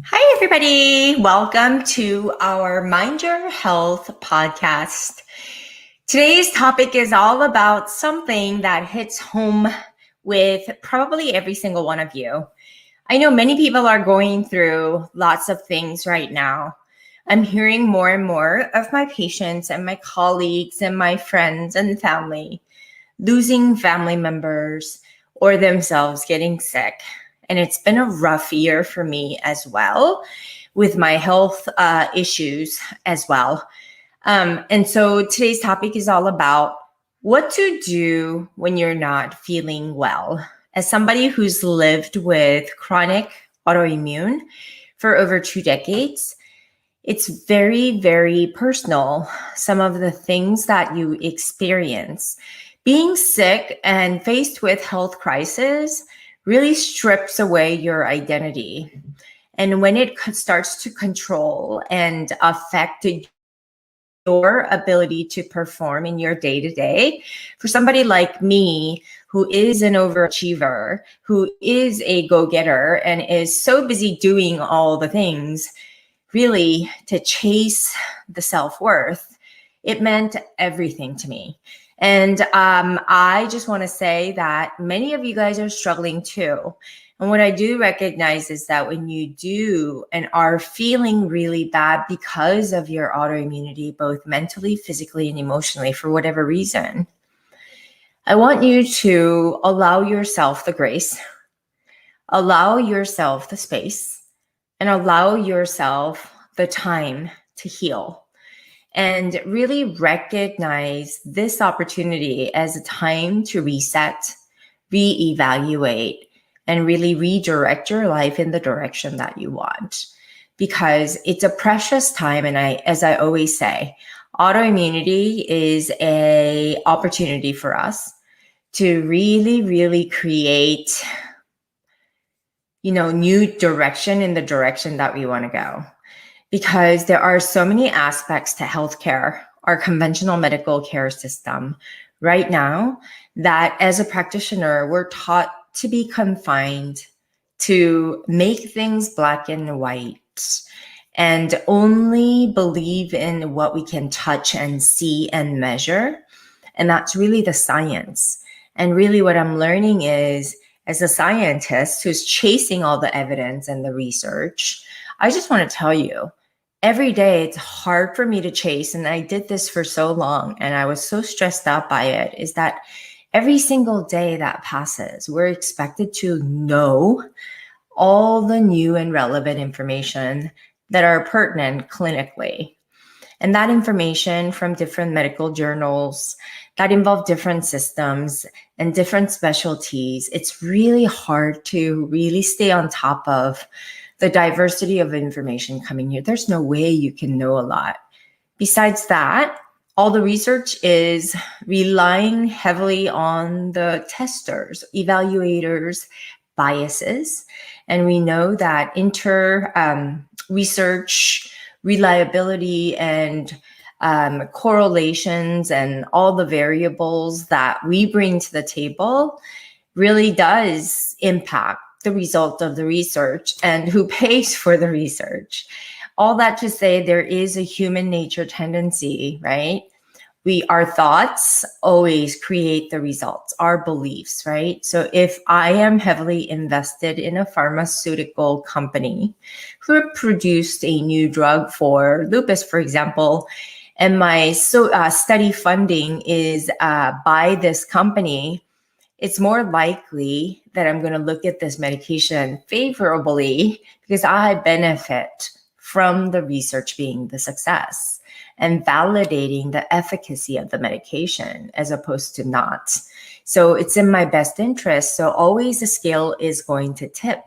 Hi, everybody. Welcome to our Mind Your Health podcast. Today's topic is all about something that hits home with probably every single one of you. I know many people are going through lots of things right now. I'm hearing more and more of my patients and my colleagues and my friends and family losing family members or themselves getting sick. And it's been a rough year for me as well with my health issues as well. And so today's topic is all about what to do when you're not feeling well. As somebody who's lived with chronic autoimmune for over 2 decades, it's very, very personal, some of the things that you experience. Being sick and faced with health crisis really strips away your identity. And when it starts to control and affect your ability to perform in your day-to-day, for somebody like me, who is an overachiever, who is a go-getter, and is so busy doing all the things, really to chase the self-worth, it meant everything to me. And I just want to say that many of you guys are struggling too. And what I do recognize is that when you do and are feeling really bad because of your autoimmunity, both mentally, physically, and emotionally, for whatever reason, I want you to allow yourself the grace, allow yourself the space, and allow yourself the time to heal. And really recognize this opportunity as a time to reset, reevaluate, and really redirect your life in the direction that you want. Because it's a precious time. And as I always say, autoimmunity is an opportunity for us to really, really create, new direction in the direction that we want to go. Because there are so many aspects to healthcare, our conventional medical care system right now, that as a practitioner, we're taught to be confined to make things black and white and only believe in what we can touch and see and measure. And that's really the science. And really what I'm learning is, as a scientist who's chasing all the evidence and the research, I just want to tell you, every day it's hard for me to chase, and I did this for so long and I was so stressed out by it, is that every single day that passes, we're expected to know all the new and relevant information that are pertinent clinically. And that information from different medical journals that involve different systems and different specialties, it's really hard to really stay on top of the diversity of information coming here. There's no way you can know a lot. Besides that, all the research is relying heavily on the testers, evaluators, biases. And we know that research reliability and correlations and all the variables that we bring to the table really does impact the result of the research and who pays for the research. All that to say, there is a human nature tendency, right? Our thoughts always create the results, our beliefs, right? So if I am heavily invested in a pharmaceutical company who produced a new drug for lupus, for example, and my study funding is by this company, it's more likely that I'm going to look at this medication favorably because I benefit from the research being the success and validating the efficacy of the medication as opposed to not. So it's in my best interest. So always the scale is going to tip,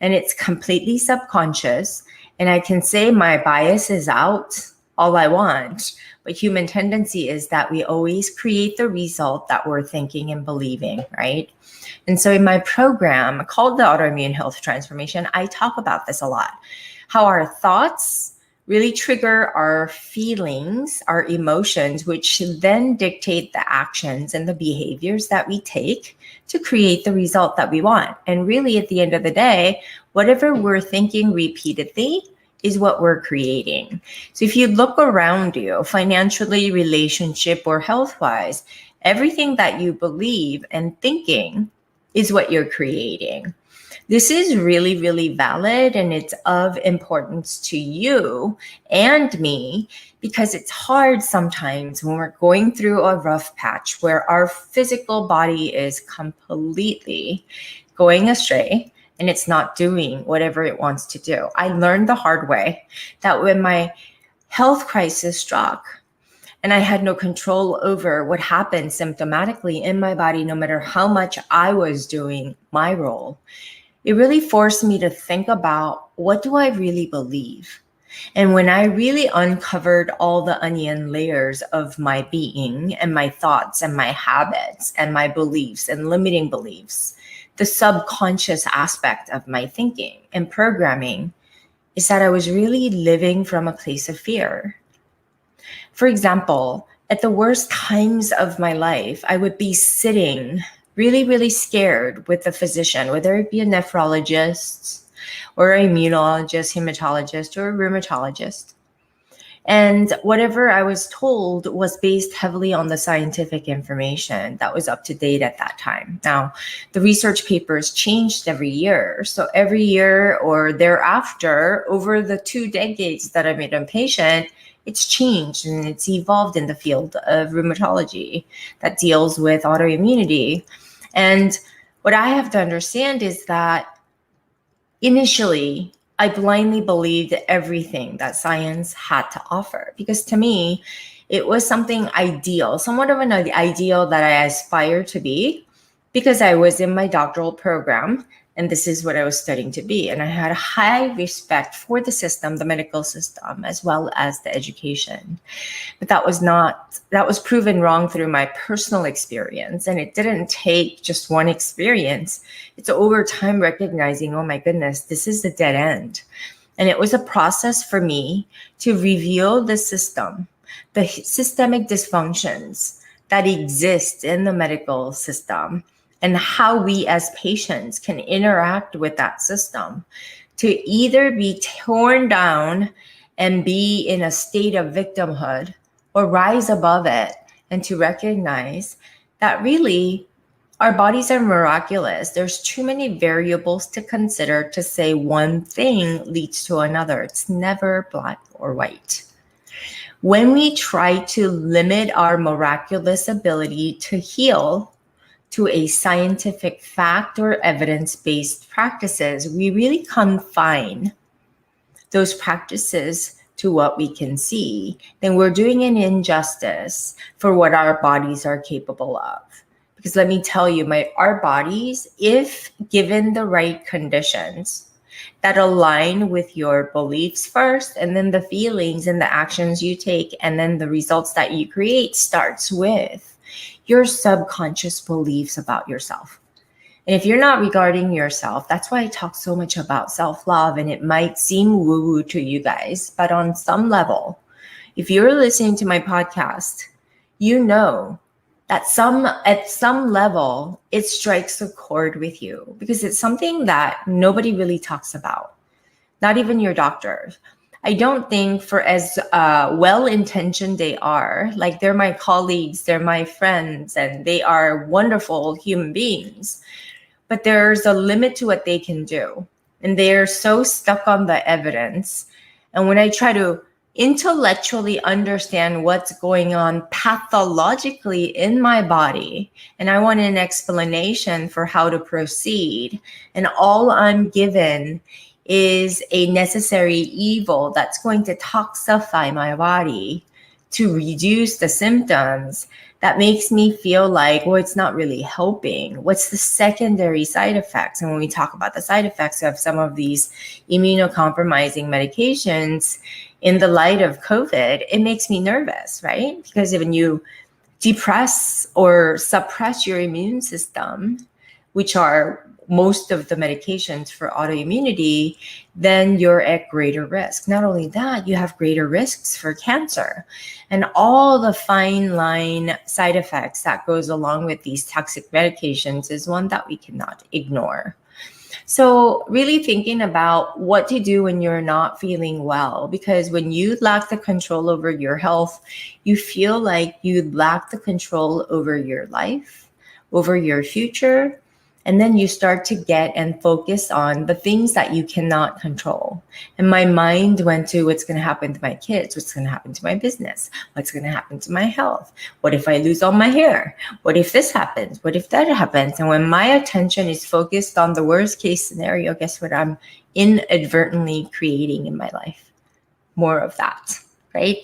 and it's completely subconscious. And I can say my bias is out all I want, but human tendency is that we always create the result that we're thinking and believing, right? And so in my program called the Autoimmune Health Transformation, I talk about this a lot, how our thoughts really trigger our feelings, our emotions, which then dictate the actions and the behaviors that we take to create the result that we want. And really, at the end of the day, whatever we're thinking repeatedly is what we're creating. So if you look around you, financially, relationship, or health-wise, everything that you believe and thinking is what you're creating. This is really, really valid, and it's of importance to you and me because it's hard sometimes when we're going through a rough patch where our physical body is completely going astray and it's not doing whatever it wants to do. I learned the hard way that when my health crisis struck and I had no control over what happened symptomatically in my body, no matter how much I was doing my role, it really forced me to think about, what do I really believe? And when I really uncovered all the onion layers of my being and my thoughts and my habits and my beliefs and limiting beliefs, the subconscious aspect of my thinking and programming is that I was really living from a place of fear. For example, at the worst times of my life, I would be sitting really, really scared with a physician, whether it be a nephrologist or an immunologist, hematologist, or a rheumatologist. And whatever I was told was based heavily on the scientific information that was up to date at that time. Now, the research papers changed every year. So every year or thereafter, over the 2 decades that I've been a patient, it's changed and it's evolved in the field of rheumatology that deals with autoimmunity. And what I have to understand is that initially, I blindly believed everything that science had to offer, because to me, it was something ideal, somewhat of an ideal that I aspire to be, because I was in my doctoral program and this is what I was studying to be. And I had a high respect for the system, the medical system, as well as the education. But that was proven wrong through my personal experience. And it didn't take just one experience. It's over time recognizing, oh my goodness, this is the dead end. And it was a process for me to reveal the system, the systemic dysfunctions that exist in the medical system, and how we as patients can interact with that system to either be torn down and be in a state of victimhood, or rise above it and to recognize that really our bodies are miraculous. There's too many variables to consider to say one thing leads to another. It's never black or white. When we try to limit our miraculous ability to heal to a scientific fact or evidence-based practices, we really confine those practices to what we can see, then we're doing an injustice for what our bodies are capable of. Because let me tell you, our bodies, if given the right conditions that align with your beliefs first, and then the feelings and the actions you take, and then the results that you create starts with your subconscious beliefs about yourself. And if you're not regarding yourself, that's why I talk so much about self-love, and it might seem woo-woo to you guys, but on some level, if you're listening to my podcast, you know that at some level, it strikes a chord with you, because it's something that nobody really talks about, not even your doctors. I don't think, for as well-intentioned they are, like they're my colleagues, they're my friends, and they are wonderful human beings, but there's a limit to what they can do. And they're so stuck on the evidence. And when I try to intellectually understand what's going on pathologically in my body, and I want an explanation for how to proceed, and all I'm given is a necessary evil that's going to toxify my body to reduce the symptoms, that makes me feel like, well, it's not really helping. What's the secondary side effects? And when we talk about the side effects of some of these immunocompromising medications in the light of COVID, it makes me nervous, right? Because when you depress or suppress your immune system, which are most of the medications for autoimmunity, then you're at greater risk. Not only that, you have greater risks for cancer and all the fine line side effects that goes along with these toxic medications is one that we cannot ignore. So really thinking about what to do when you're not feeling well, because when you lack the control over your health, you feel like you lack the control over your life, over your future. And then you start to get and focus on the things that you cannot control. And my mind went to what's going to happen to my kids, what's going to happen to my business, what's going to happen to my health. What if I lose all my hair? What if this happens? What if that happens? And when my attention is focused on the worst case scenario, guess what I'm inadvertently creating in my life? More of that, right?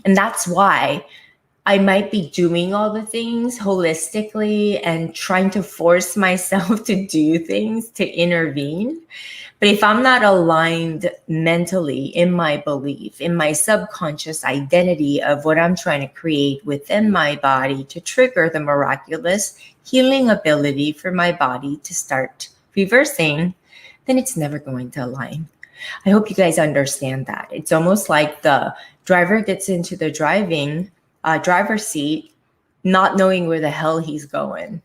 And that's why I might be doing all the things holistically and trying to force myself to do things to intervene. But if I'm not aligned mentally in my belief, in my subconscious identity of what I'm trying to create within my body to trigger the miraculous healing ability for my body to start reversing, then it's never going to align. I hope you guys understand that. It's almost like the driver gets into the driver's seat, not knowing where the hell he's going.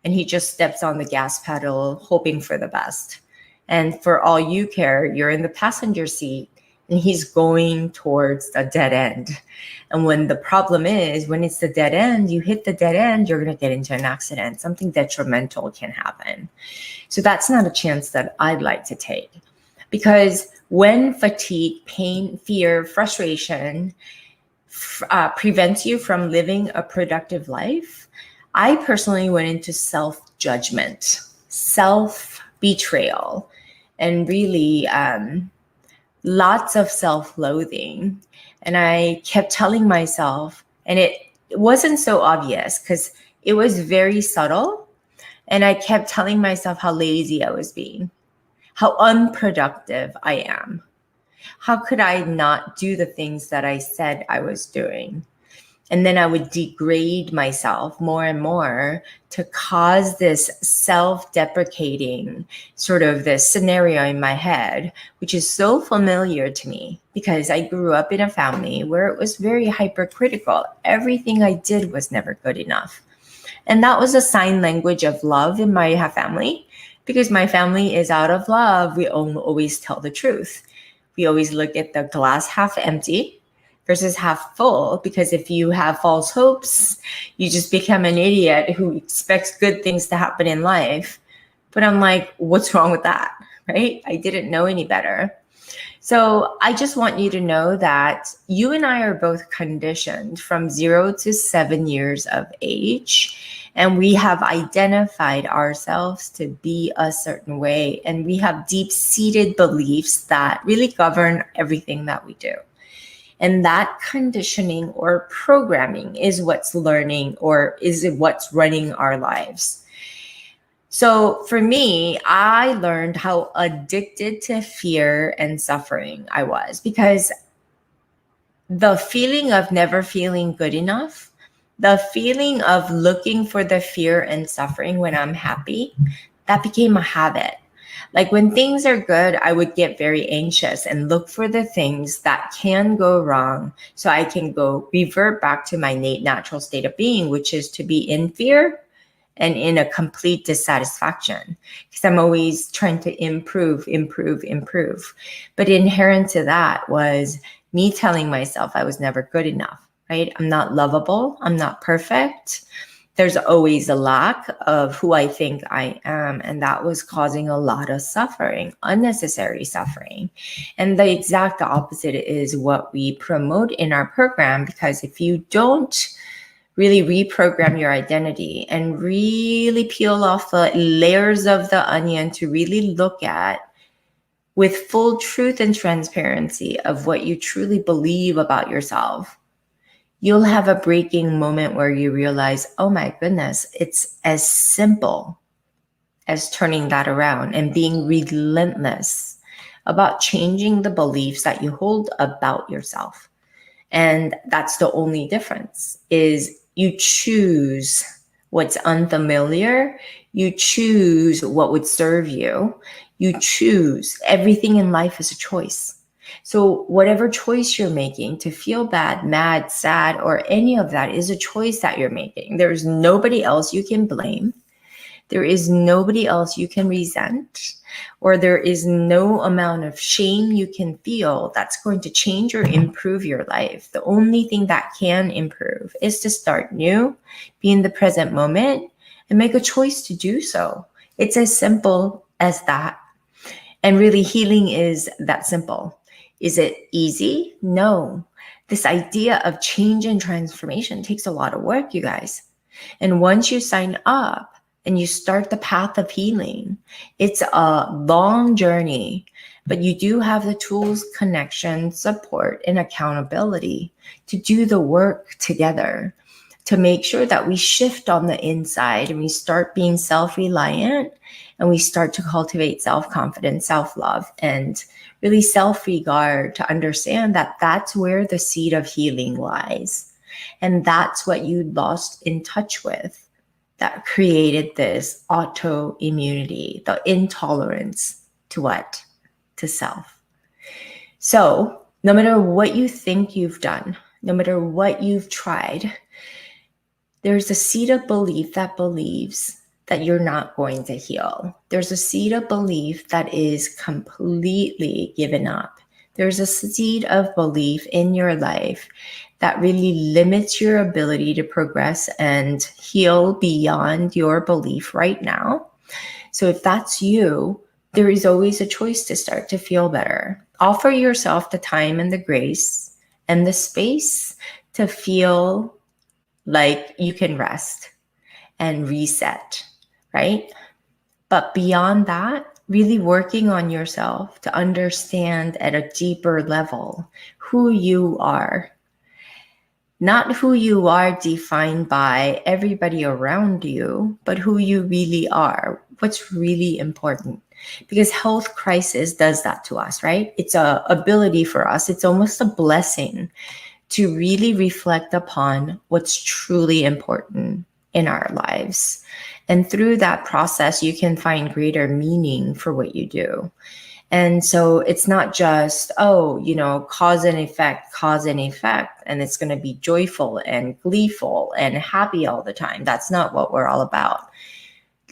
And he just steps on the gas pedal, hoping for the best. And for all you care, you're in the passenger seat and he's going towards a dead end. And when the problem is, when it's the dead end, you hit the dead end, you're going to get into an accident. Something detrimental can happen. So that's not a chance that I'd like to take. Because when fatigue, pain, fear, frustration, prevents you from living a productive life, I personally went into self-judgment, self-betrayal, and really lots of self-loathing. And I kept telling myself, and it wasn't so obvious because it was very subtle. And I kept telling myself how lazy I was being, how unproductive I am. How could I not do the things that I said I was doing? And then I would degrade myself more and more to cause this self-deprecating sort of this scenario in my head, which is so familiar to me because I grew up in a family where it was very hypercritical. Everything I did was never good enough. And that was a sign language of love in my family because my family is out of love. We always tell the truth. We always look at the glass half empty versus half full, because if you have false hopes, you just become an idiot who expects good things to happen in life. But I'm like, what's wrong with that, right? I didn't know any better. So I just want you to know that you and I are both conditioned from 0 to 7 years of age. And we have identified ourselves to be a certain way. And we have deep-seated beliefs that really govern everything that we do. And that conditioning or programming is what's learning or is it what's running our lives. So for me, I learned how addicted to fear and suffering I was, because the feeling of never feeling good enough, the feeling of looking for the fear and suffering when I'm happy, that became a habit. Like when things are good, I would get very anxious and look for the things that can go wrong so I can go revert back to my natural state of being, which is to be in fear and in a complete dissatisfaction, because I'm always trying to improve. But inherent to that was me telling myself I was never good enough, right? I'm not lovable. I'm not perfect. There's always a lack of who I think I am. And that was causing a lot of suffering, unnecessary suffering. And the exact opposite is what we promote in our program, because if you don't really reprogram your identity and really peel off the layers of the onion to really look at with full truth and transparency of what you truly believe about yourself, you'll have a breaking moment where you realize, oh my goodness, it's as simple as turning that around and being relentless about changing the beliefs that you hold about yourself. And that's the only difference, is you choose what's unfamiliar. You choose what would serve you. You choose. Everything in life is a choice. So whatever choice you're making to feel bad, mad, sad, or any of that is a choice that you're making. There's nobody else you can blame. There is nobody else you can resent, or there is no amount of shame you can feel that's going to change or improve your life. The only thing that can improve is to start new, be in the present moment, and make a choice to do so. It's as simple as that. And really, healing is that simple. Is it easy? No. This idea of change and transformation takes a lot of work, you guys. And once you sign up, and you start the path of healing, it's a long journey, but you do have the tools, connection, support, and accountability to do the work together to make sure that we shift on the inside and we start being self-reliant and we start to cultivate self-confidence, self-love, and really self-regard to understand that that's where the seed of healing lies. And that's what you lost in touch with that created this autoimmunity, the intolerance to what? To self. So no matter what you think you've done, no matter what you've tried, there's a seed of belief that believes that you're not going to heal. There's a seed of belief that is completely given up. There's a seed of belief in your life that really limits your ability to progress and heal beyond your belief right now. So if that's you, there is always a choice to start to feel better. Offer yourself the time and the grace and the space to feel like you can rest and reset, right? But beyond that, really working on yourself to understand at a deeper level who you are. Not who you are defined by everybody around you, but who you really are, what's really important. Because health crisis does that to us, right? It's a ability for us. It's almost a blessing to really reflect upon what's truly important in our lives. And through that process, you can find greater meaning for what you do. And so it's not just, cause and effect, and it's going to be joyful and gleeful and happy all the time. That's not what we're all about.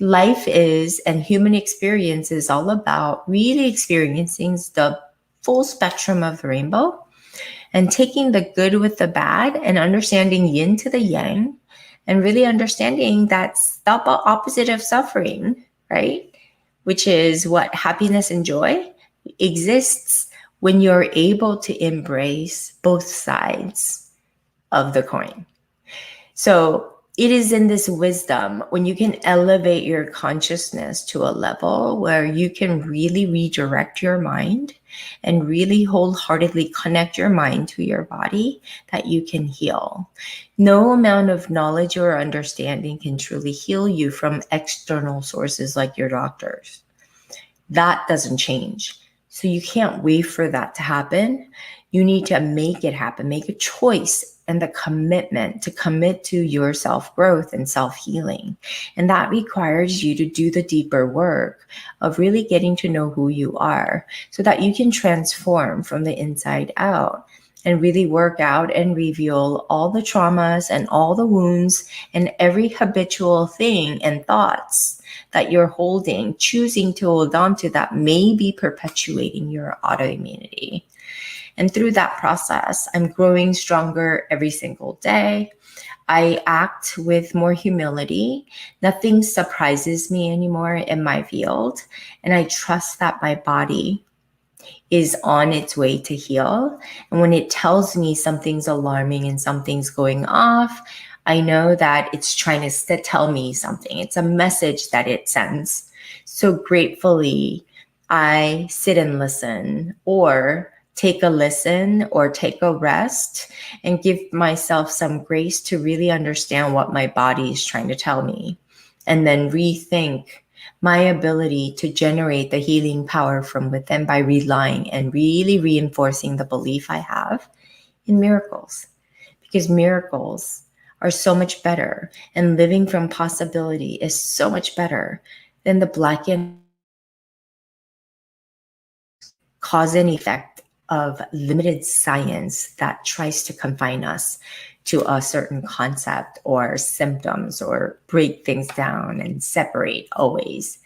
Life is, and human experience is all about really experiencing the full spectrum of the rainbow and taking the good with the bad and understanding yin to the yang and really understanding that's the opposite of suffering, right? Which is what happiness and joy exists when you're able to embrace both sides of the coin. So it is in this wisdom when you can elevate your consciousness to a level where you can really redirect your mind and really wholeheartedly connect your mind to your body that you can heal. No amount of knowledge or understanding can truly heal you from external sources like your doctors. That doesn't change. So you can't wait for that to happen. You need to make it happen, make a choice and the commitment to commit to your self-growth and self-healing. And that requires you to do the deeper work of really getting to know who you are so that you can transform from the inside out and really work out and reveal all the traumas and all the wounds and every habitual thing and thoughts that you're holding, choosing to hold on to that may be perpetuating your autoimmunity. And through that process, I'm growing stronger every single day. I act with more humility. Nothing surprises me anymore in my field. And I trust that my body is on its way to heal. And when it tells me something's alarming and something's going off, I know that it's trying to tell me something. It's a message that it sends. So gratefully, I sit and listen, or take a listen, or take a rest, and give myself some grace to really understand what my body is trying to tell me. And then rethink my ability to generate the healing power from within by relying and really reinforcing the belief I have in miracles. Because miracles are so much better, and living from possibility is so much better than the black and cause and effect of limited science that tries to confine us to a certain concept or symptoms or break things down and separate always.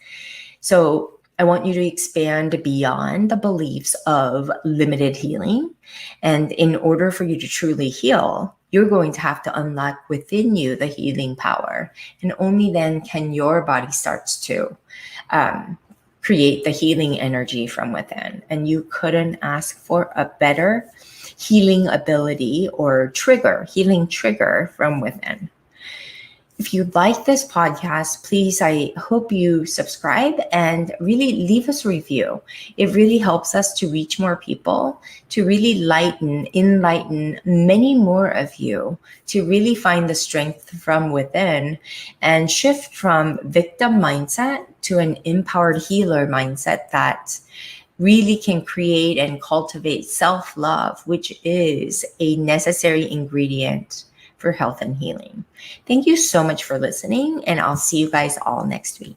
So I want you to expand beyond the beliefs of limited healing. And in order for you to truly heal, you're going to have to unlock within you the healing power. And only then can your body starts to create the healing energy from within. And you couldn't ask for a better healing ability or healing trigger from within. If you like this podcast, please, I hope you subscribe and really leave us a review. It really helps us to reach more people, to really enlighten many more of you, to really find the strength from within and shift from victim mindset to an empowered healer mindset that really can create and cultivate self-love, which is a necessary ingredient for health and healing. Thank you so much for listening, and I'll see you guys all next week.